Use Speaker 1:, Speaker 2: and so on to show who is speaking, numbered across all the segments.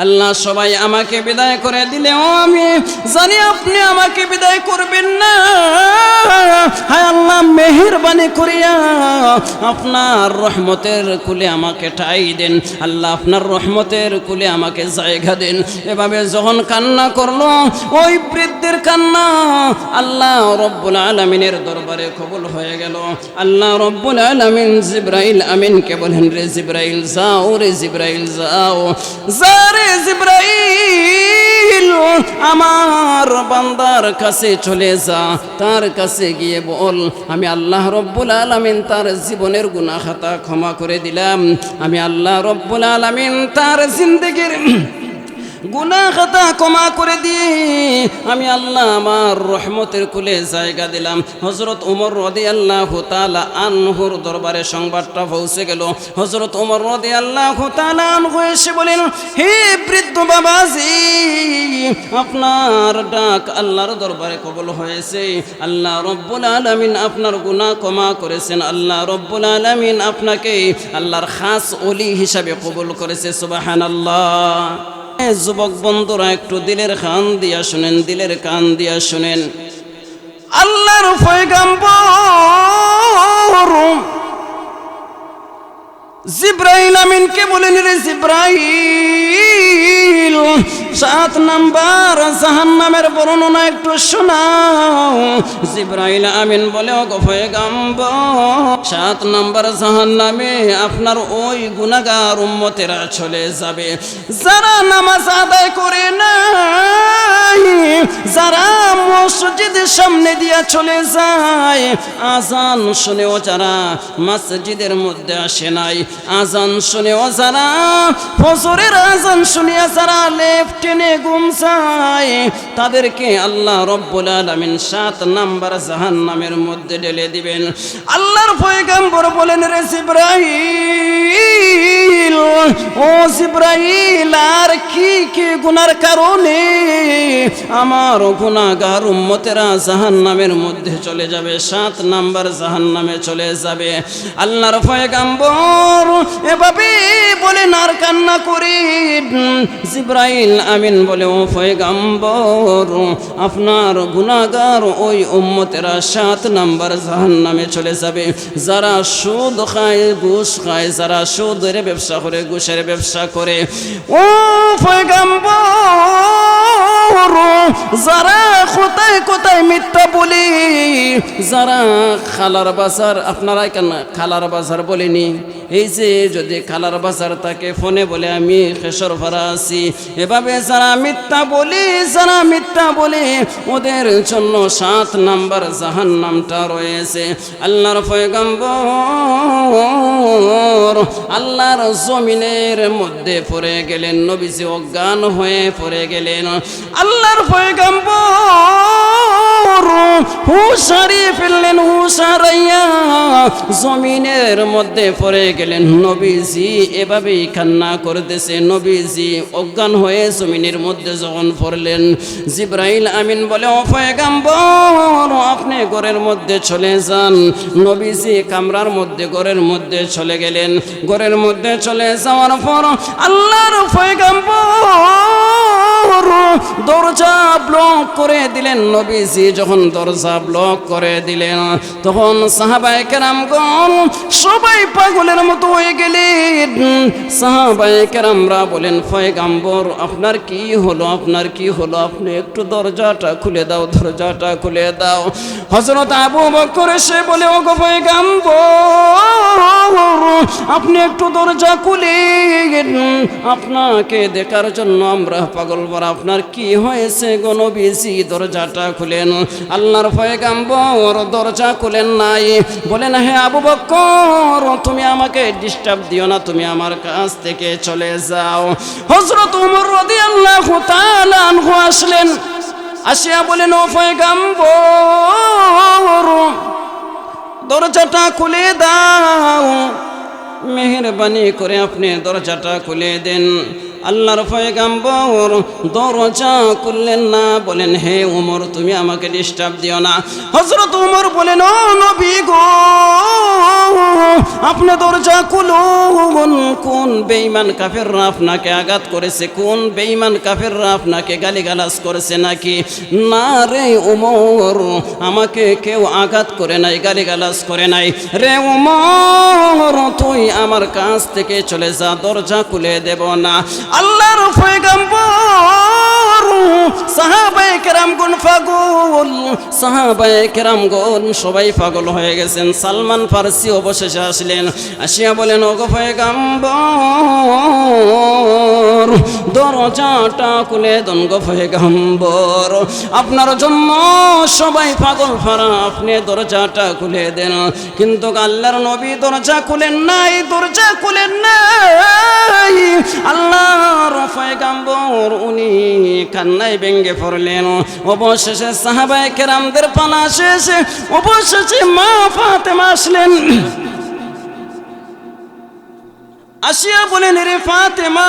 Speaker 1: আল্লাহ সবাই আমাকে বিদায় করে দিলেও আমি জানি আপনি আমাকে বিদায় করবেন না। হায় আল্লাহ মেহেরবানি করিয়া আপনার রহমতের কুলে আমাকে ঠাঁই দেন। আল্লাহ আপনার রহমতের কুলে আমাকে জায়গা দেন। এভাবে যখন কান্না করলো ওই বৃদ্ধের কান্না আল্লাহ রব্বুল আলামিনের দরবারে কবুল হয়ে গেল। আল্লাহ রব্বুল আলামিন জিবরাইল আমিনকে বলেন, রে জিবরাইল যাও, রে জিবরাইল যাও, যা রে জিবরাইল আমার বান্দার কাছে চলে যা, তার কাছে গিয়ে বল আমি আল্লাহ রব্বুল আলামিন তার জীবনের গুনাহ খাতা ক্ষমা করে দিলাম। আমি আল্লাহ রব্বুল আলামিন তার জিন্দেগির গুনাহ খাতা ক্ষমা করে দিয়ে আমি আল্লাহ আমার রহমতের কুলে জায়গা দিলাম। হযরত ওমর রাদিয়াল্লাহু তাআলা আনহুর দরবারে সংবাদটা পৌঁছে গেল। হযরত ওমর রাদিয়াল্লাহু তাআলা আনহু এসে বলেন, হে বৃদ্ধ বাবাজি, আপনার ডাক আল্লাহর দরবারে কবুল হয়েছে। আল্লাহ রব্বুল আলামিন আপনার গুনাহ ক্ষমা করেছেন। আল্লাহ রব্বুল আলামিন আপনাকে আল্লাহর খাস ওলি হিসাবে কবুল করেছে। সুবহানাল্লাহ। যুবক বন্ধুরা একটু দিলের কান দিয়া শুনেন, দিলের কান দিয়া শুনেন। আল্লাহর পয়গম্বর জিবরাইল আমিনকে বলেন, রে জিবরাইল 7 নাম্বার জাহান্নামের বর্ণনা একটু শোনাও। জিবরাইল আমিন বলে, ও পয়গম্বর 7 নাম্বার জাহান্নামে আপনার ওই গুনাহগার উম্মতেরা চলে যাবে যারা নামাজ আদায় করে না, যারা মসজিদের সামনে দিয়া চলে যায়, আজান শুনেও যারা মসজিদের মধ্যে আসে নাই, আজান শুনেও যারা ফজরের আজান শুনিয়া যারা লেফটেনে ঘুম যায়, তাদেরকে আল্লাহ রব্বুল আলামিন 7 নাম্বার জাহান্নামের মধ্যে ঢেলে দিবেন। আল্লাহর পয়গম্বর বলেন, রে জিবরাইল, ও জিবরাইল, আর কি কি গুনার কারণে আমার গুনাহগার উম্মতেরা জাহান্নামের মধ্যে চলে যাবে, 7 নাম্বার জাহান্নামে চলে যাবে। আল্লাহর পয়গম্বর এভাবে বলেন আর কান্না করে। জিবরাইল আমিন বলে, ও পয়গম্বর আপনার গুনাহগার ওই উম্মতেরা 7 নাম্বার জাহান্নামে চলে যাবে। যারা সুদ খায়, ঘুষ খায়, যারা সুদের ব্যবসা করে, ঘুষের ব্যবসা করে, ও পয়গম্বর যারা কোথায় কোথায় মিথ্যা বলি, যারা খালার বাজার, আপনারা কেন খালার বাজার বলেনি, এই যে যদি খালার বাজার তাকে ফোনে বলে আমি খেসর ভাড়া আছি, এভাবে যারা মিথ্যা বলি, যারা মিথ্যা বলে ওদের জন্য 7 নাম্বার জাহান্নামটা রয়েছে। আল্লাহর পয়গম্বর আল্লাহর জমিনের মধ্যে পড়ে গেলেন, নবীজি অজ্ঞান হয়ে পড়ে গেলেন। আল্লাহর পয়গম্বর হুঁশ হারিয়ে ফেললেন, হুঁশ হারাইয়া জমিনের মধ্যে পড়ে গেলেন। নবীজি এভাবেই কান্না করতেছে। নবীজি অজ্ঞান হয়ে জমিনের মধ্যে যখন পড়লেন, জিবরাইল আমিন বলে, ও পয়গম্বর আপনি ঘরের মধ্যে চলে যান। নবীজি কামরার মধ্যে ঘরের মধ্যে চলে গেলেন। ঘরের মধ্যে চলে যাওয়ার পর আল্লাহর পয়গম্বর দরজা ব্লক করে দিলেন। নবীজি যখন দরজা ব্লক করে দিলেন, তখন সাহাবায়ে কেরামগণ সবাই পাগলের মতো হয়ে গেলেন। সাহাবায়ে কেরামরা বলেন, পয়গম্বর আপনার কি হলো, আপনার কি হলো, আপনি একটু দরজাটা খুলে দাও, দরজাটা খুলে দাও। হযরত আবু বকর এসে বলে, ও গো পয়গম্বর আপনি একটু দরজা খুলে, আপনাকে দেখার জন্য আমরা পাগল ভরা, আপনার কি হয়েছে গো নবীজি, দরজাটা খুলেন। আল্লাহর পয়গম্বর দরজা খুলেন নাই। বলেন, হে আবু বকর তুমি আমাকে ডিস্টার্ব দিও না, তুমি আমার কাছ থেকে চলে যাও। হযরত ওমর রাদিয়াল্লাহু তাআলা আনহু আসলেন, আসিয়া বলেন, ও পয়গম্বর দরজাটা খুলে দাও, মেহেরবানি করে আপনি দরজাটা খুলে দেন। আল্লাহর পয়গম্বর দরজা খুললেন না, বলেন হে ওমর তুমি আমাকে ডিস্টার্ব দিও না। হযরত ওমর বলেন ও নবী গো আপনি দরজা খুলুন, কোন বেঈমান কাফেররা আপনাকে আঘাত করেছে, কোন বেঈমান কাফেররা আপনাকে গালিগালাজ করেছে নাকি? না রে ওমর, আমাকে কেউ আঘাত করে নাই, গালিগালাজ করে নাই। রে ওমর তুই আমার কাছ থেকে চলে যা, দরজা খুলে দেব না। আল্লাহর পয়গম্বর সাহাবায়ে কেরামগণ পাগল, সাহাবায়ে কেরামগণ সবাই পাগল হয়ে গেছেন। সালমান ফারসি অবশেষে আসলেন, আসিয়া বলেন ওগো পয়গম্বর দরজাটা খুলে দেন গো পয়গম্বর, আপনার জন্য সবাই পাগল ফারা, আপনি দরজাটা খুলে দেন। কিন্তু আল্লাহর নবী দরজা খুলেন নাই, দরজা খুলেন নাই। আল্লাহর পয়গম্বর উনি কান্নায় ভেঙে পড়লেন। অবশেষে সাহাবায়ে কেরামদের পালা শেষে অবশেষে মা ফাতেমা আসলেন, আসিয়া বলেন রে ফাতেমা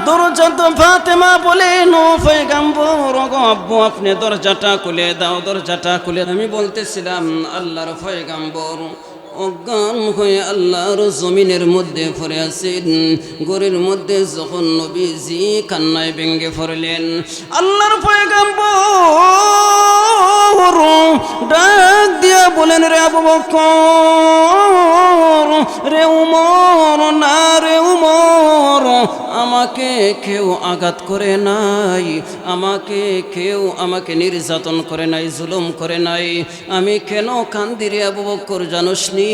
Speaker 1: দরজা তো। ফাতেমা বলেন ও পয়গম্বর গো আব্বু আপনি দরজাটা খুলে দাও, দরজাটা খুলে। আমি বলতেছিলাম আল্লাহর পয়গম্বর অজ্ঞান হয়ে আল্লাহর জমিনের মধ্যে পড়ে আছেন। ঘরের মধ্যে যখন নবীজি কান্নায় ভেঙে পড়লেন, আল্লাহর পয়গম্বর ডাক দিয়া বলেন রে আবু বকর, রে উমর, না রে উমর আমাকে কেউ আঘাত করে নাই, আমাকে নির্যাতন করে নাই, জুলুম করে নাই। আমি কেন কান্দি রে আবু বকর জানোস নি?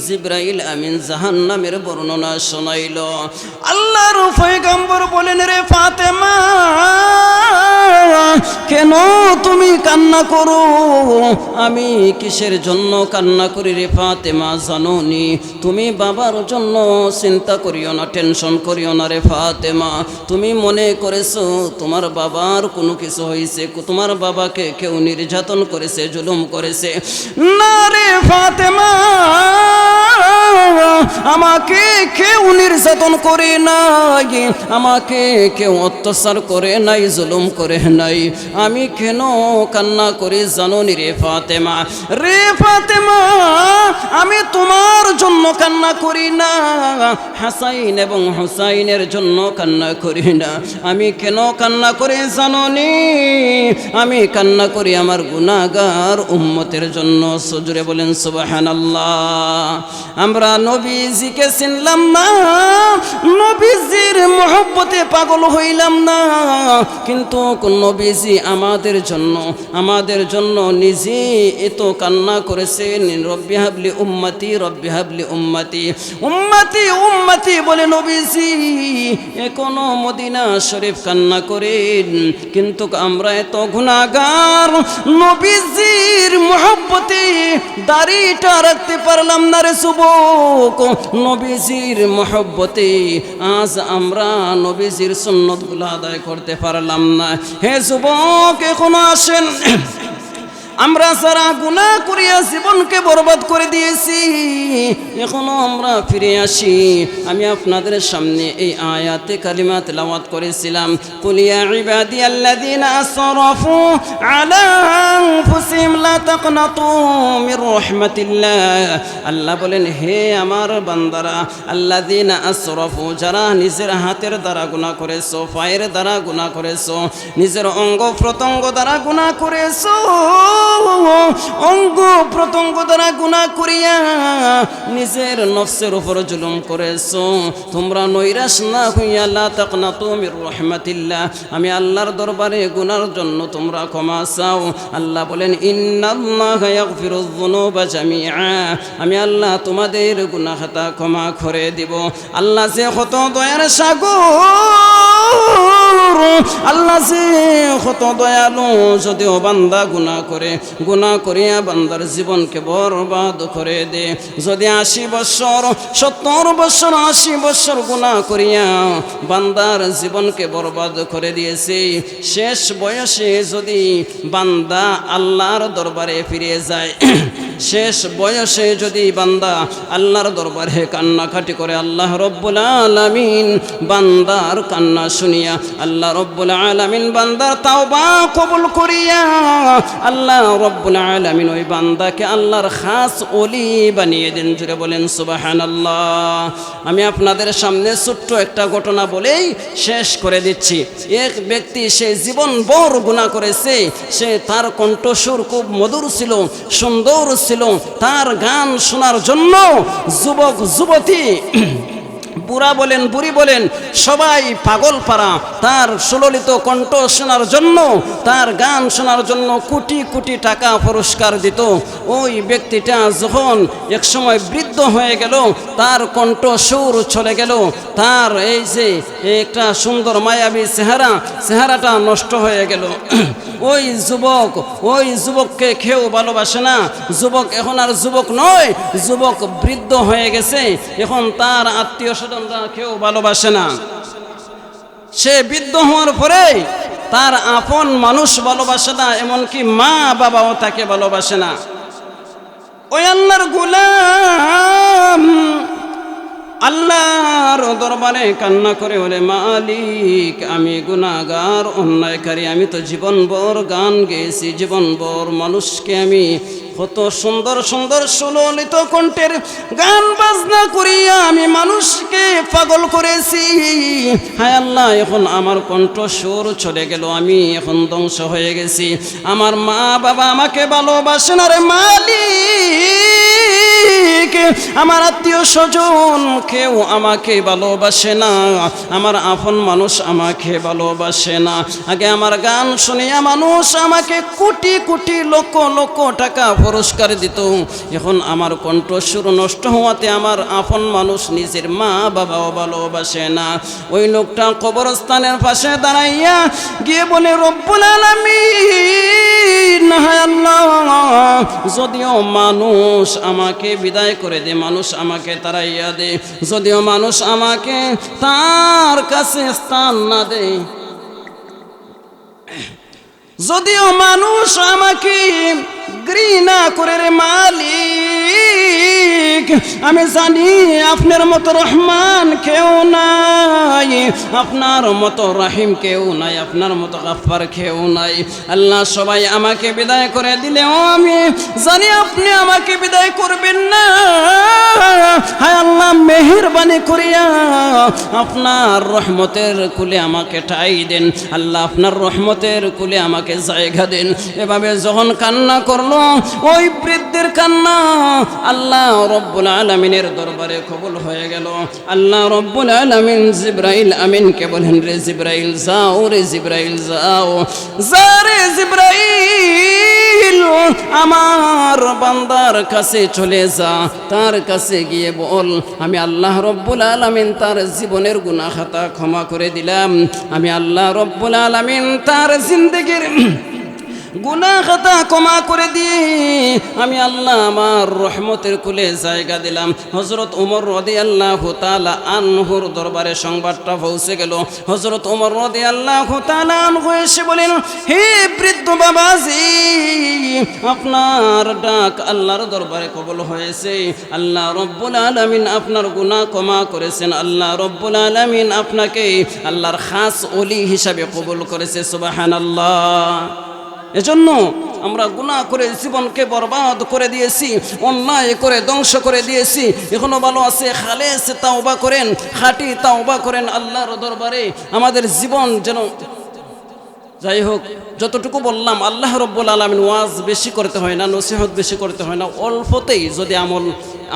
Speaker 1: জিবরাইল আমিন জাহান্নামের বর্ণনা শোনাইল। আল্লাহর পয়গম্বর বলেন রে ফাতেমা কেন তুমি কান্না করো? আমি কিসের জন্য কান্না করি রে ফাতেমা জানো নি? তুমি বাবার জন্য চিন্তা করিও না, টেনশন করিও না রে ফাতেমা। তুমি মনে করেছো তোমার বাবার কোনো কিছু হয়েছে, তোমার বাবাকে কেউ নির্যাতন করেছে, জুলুম করেছে। না রে ফাতেমা, আমাকে কেউ নির্যাতন করে নাই, আমাকে কেউ অত্যাচার করে নাই, জুলুম করে নাই। আমি কেন কান্না করি জানো নি রে ফাতেমা? রে ফাতেমা আমি তোমার জন্য কান্না করি না, হাসাইন এবং হুসাইনের জন্য কান্না করি না। আমি কেন কান্না করি জানো নি? আমি কান্না করি আমার গুনাহগার উম্মতের জন্য। সুজুরে বলেন সুবহানাল্লাহ। আমরা নবীজিকে চিনলাম না, নবীজির মহব্বতে পাগল হইলাম না, কিন্তু নবীজি আমাদের জন্য নিজে এত কান্না করেছেন। রব্বি হাবলি উম্মতি, রব্বি হাবলি উম্মতি, উম্মতি উম্মতি বলে নবীজি এখনো মদিনা শরীফ কান্না করেন। কিন্তু আমরা এত গুনাহগার, নবীজির মহব্বতে দাড়িটা রাখতে পারলাম না রে যুবক। নবীজির মহব্বতে আজ আমরা নবীজির সুন্নতগুলো আদায় করতে পারলাম না। হে যুবক এখনো আসেন, আমরা যারা গুনাহ করিয়া জীবনকে বরবাদ করে দিয়েছি এখনো আমরা ফিরে আসি। আমি আপনাদের সামনে এই আয়াতে কালিমা তেলাওয়াত করেছিলাম, কুল ইয়া ইবাদিয়াল্লাযীনা আসরাফু আলা আনফুসিহিম লা তাকনাতু মির রাহমাতিল্লাহ। আল্লাহ বলেন হে আমার বান্দারা, আল্লাযীনা আসরাফু যারা নিজের হাতের দ্বারা গুনাহ করেছো, পায়ের দ্বারা গুনাহ করেছো, নিজের অঙ্গ প্রত্যঙ্গ দ্বারা গুনাহ করেছো, অঙ্গ প্রত্যঙ্গ দ্বারা গুনাহ করিয়া নিজের নফসের উপর জুলুম করেছো। তোমরা নৈরাশ না হইয়া লা তাকনাতু মির রাহমাতিল্লাহ, আমি আল্লাহর দরবারে গুনার জন্য তোমরা ক্ষমা চাও। আল্লাহ বলেন ইন্নাল্লাহা ইয়াগফিরুয যুনুবা জামিআ, আমি আল্লাহ তোমাদের গুনাহ খাতা ক্ষমা করে দিব। আল্লাহ যে কত দয়ার সাগর, আল্লাহ যে কত দয়ালু। যদিও বান্দা গুনাহ করে, গুনাহ করিয়া বান্দার জীবনকে বরবাদ করে দে। যদি 80 বছর 70 বছর 80 বছর গুনাহ করিয়া বান্দার জীবনকে বরবাদ করে দিয়েছে, শেষ বয়সে যদি বান্দা আল্লাহর দরবারে ফিরে যায় শেষ বয়সে যদি বান্দা আল্লাহর দরবারে কান্নাকাটি করে, আল্লাহ রব্বুল আলামিন বান্দার কান্না শুনিয়া, আল্লাহ রব্বুল আলামিন বান্দার তাওবা কবুল করিয়া, আল্লাহ রব্বুল আলামিন ওই বান্দাকে আল্লাহর খাস ওলি বানিয়ে দেন। জুড়ে বলেন সুবহানাল্লাহ। আমি আপনাদের সামনে ছোট্ট একটা ঘটনা বলেই শেষ করে দিচ্ছি। এক ব্যক্তি, সে জীবন ভর গুনাহ করেছে, সে তার কণ্ঠস্বর খুব মধুর ছিল, সুন্দর ছিল, তার গান শোনার জন্য যুবক যুবতী, বুড়া বলেন বুড়ি বলেন সবাই পাগল পারা, তার সুললিত কণ্ঠ শোনার জন্য, তার গান শোনার জন্য কোটি কোটি টাকা পুরস্কার দিত। ওই ব্যক্তিটা যখন একসময় বৃদ্ধ হয়ে গেল, তার কণ্ঠ সুর চলে গেল, তার এই যে একটা সুন্দর মায়াবী চেহারাটা নষ্ট হয়ে গেল। ওই যুবককে কেউ ভালোবাসে না। যুবক এখন আর যুবক নয়, যুবক বৃদ্ধ হয়ে গেছে, এখন তার আত্মীয় স্বজনরা কেউ ভালোবাসে না। সে বৃদ্ধ হওয়ার পরে তার আপন মানুষ ভালোবাসে না, এমনকি মা বাবাও তাকে ভালোবাসে না। ওই আল্লাহর গোলাম আল্লাহর দরবারে কান্না করে, ওরে মালিক, আমি গুনাহগার, অন্যায়কারী, আমি তো জীবনভর গান গেয়েছি, জীবনভর মানুষকে আমি কত সুন্দর সুন্দর সুললিত কণ্ঠের গান বাজনা করিয়া আমি মানুষকে পাগল করেছি। হায় আল্লাহ, এখন আমার কণ্ঠ সুর চলে গেল, আমি এখন ধ্বংস হয়ে গেছি, আমার মা বাবা আমাকে ভালোবাসে না রে মালিক, আমার আত্মীয় স্বজন কেউ আমাকে ভালোবাসে না, আমার আপন মানুষ আমাকে ভালোবাসে না। আগে আমার গান শুনিয়া মানুষ আমাকে কোটি কোটি লক্ষ লক্ষ টাকা পুরস্কার দিত, এখন আমার কণ্ঠস্বর নষ্ট হওয়াতে আমার আপন মানুষ নিজের মা বাবাও ভালোবাসে না। ওই লোকটা কবরস্থানের পাশে দাঁড়াইয়া গিয়ে বলে, রব্বুল আলামিন, হায় আল্লাহ, যদিও মানুষ আমাকে বিদায় করে দে, মানুষ আমাকে তাড়াইয়া দে, যদিও মানুষ আমাকে তার কাছে স্থান না দে, যদিও মানুষ আমাকে ঘৃণা করে রে মালিক, আমি জানি আপনার মতো রহমান কেউ নাই, আপনার মতো রাহিম কেউ নাই, আপনার মতো গাফফার কেউ নাই। আল্লাহ, সবাই আমাকে বিদায় করে দিলেও আমি জানি আপনি আমাকে বিদায় করবেন না। হায় আল্লাহ, মেহেরবানি করিয়া আপনার রহমতের কুলে আমাকে ঠাই দেন, আল্লাহ আপনার রহমতের কুলে আমাকে জায়গা দেন। এভাবে যখন কান্না করলো, ওই বৃদ্ধের কান্না আল্লাহ রব্বুল আলামিনের দরবারে কবুল হয়ে গেল। আল্লাহ রব্বুল আলামিন জিবরাইল আমিনকে বলেন, রে জিবরাইল যাও, রে জিবরাইল যাও, যা রে জিবরাইল, আমার বান্দার কাছে চলে যা, তার কাছে গিয়ে বল, আমি আল্লাহ রব্বুল আলামিন তার জীবনের গুনাহ খাতা ক্ষমা করে দিলাম, আমি আল্লাহ রব্বুল আলামিন তার জিন্দেগির গুনাহ খাতা ক্ষমা করে দিয়ে আমি আল্লাহ আমার রহমতের কুলে জায়গা দিলাম। হযরত ওমর রাদিয়াল্লাহু তাআলা আনহুর দরবারে সংবাদটা পৌঁছে গেল। হযরত ওমর রাদিয়াল্লাহু তাআলা আনহু এসে বলেন, হে বৃদ্ধ বাবাজি, আপনার ডাক আল্লাহর দরবারে কবুল হয়েছে, আল্লাহ রব্বুল আলামিন আপনার গুনাহ ক্ষমা করেছেন, আল্লাহ রব্বুল আলামিন আপনাকে আল্লাহর খাস ওলি হিসাবে কবুল করেছে। সুবহানাল্লাহ। এজন্য আমরা গুনাহ করে জীবনকে বরবাদ করে দিয়েছি, অন্যায় করে ধ্বংস করে দিয়েছি। এখনো ভালো আছে, খালেস তাওবা করেন, খাঁটি তাওবা করেন আল্লাহর দরবারে। আমাদের জীবন যেন, যাই হোক, যতটুকু বললাম, আল্লাহ রব্বুল আলামিন ওয়াজ বেশি করতে হয় না, নসিহত বেশি করতে হয় না, অল্পতেই যদি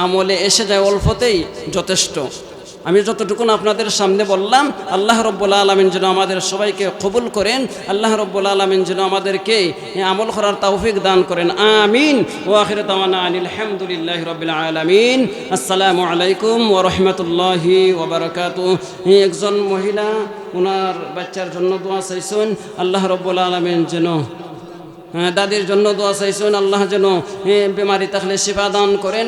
Speaker 1: আমলে এসে যায়, অল্পতেই যথেষ্ট। আমি যতটুকুন আপনাদের সামনে বললাম, আল্লাহ রব্বুল আলামিন যেন আমাদের সবাইকে কবুল করেন, আল্লাহ রব্বুল আলামিন যেন আমাদেরকে আমল করার তৌফিক দান করেন। আমিন। ওয়া আখিরু দাওয়ানা আনিল হামদুলিল্লাহি রাব্বিল আলামিন। আসসালামু আলাইকুম ওয়া রাহমাতুল্লাহি ওয়া বারাকাতুহু। একজন মহিলা ওনার বাচ্চার জন্য দোয়া চাইছেন, আল্লাহ রব্বুল আলামিন যেন, দাদির জন্য দোয়া চাইছেন, আল্লাহ যেন বেমারি থাকলে শিফা দান করেন।